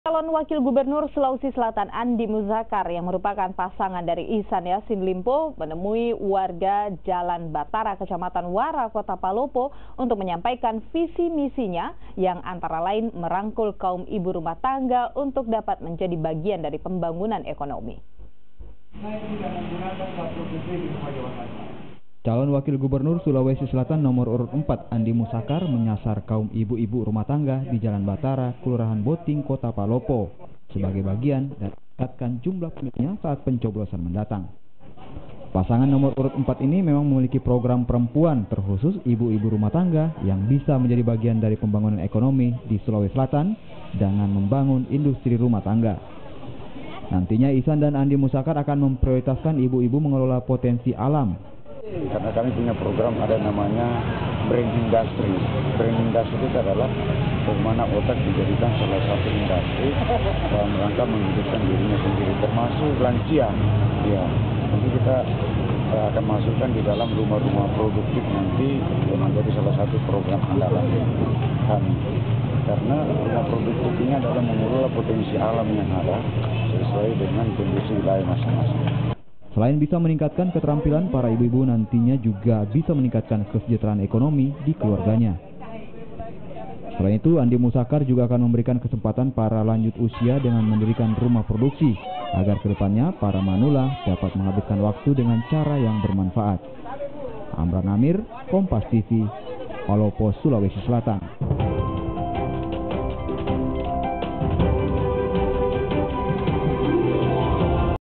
Calon Wakil Gubernur Sulawesi Selatan Andi Muzakar yang merupakan pasangan dari Ihsan Yassin Limpo menemui warga Jalan Batara, Kecamatan Wara, Kota Palopo untuk menyampaikan visi misinya yang antara lain merangkul kaum ibu rumah tangga untuk dapat menjadi bagian dari pembangunan ekonomi. Calon Wakil Gubernur Sulawesi Selatan nomor urut 4 Andi Muzakar menyasar kaum ibu-ibu rumah tangga di Jalan Batara, Kelurahan Boting, Kota Palopo sebagai bagian dari meningkatkan jumlah pemilihnya saat pencoblosan mendatang. Pasangan nomor urut 4 ini memang memiliki program perempuan terkhusus ibu-ibu rumah tangga yang bisa menjadi bagian dari pembangunan ekonomi di Sulawesi Selatan dengan membangun industri rumah tangga. Nantinya Ihsan dan Andi Muzakar akan memprioritaskan ibu-ibu mengelola potensi alam. Karena kami punya program ada namanya Brain Industry. Brain Industry itu adalah bagaimana otak dijadikan salah satu industri dalam rangka menghidupkan dirinya sendiri, termasuk lansia. Ya, nanti kita akan masukkan di dalam rumah-rumah produktif nanti yang menjadi salah satu program andalan kami. Karena rumah produktif ini adalah mengelola potensi alam yang ada sesuai dengan kondisi wilayah masing-masing. Selain bisa meningkatkan keterampilan, para ibu-ibu nantinya juga bisa meningkatkan kesejahteraan ekonomi di keluarganya. Selain itu, Andi Muzakar juga akan memberikan kesempatan para lanjut usia dengan mendirikan rumah produksi, agar kedepannya para manula dapat menghabiskan waktu dengan cara yang bermanfaat. Amran Amir, Kompas TV, Palopo, Sulawesi Selatan.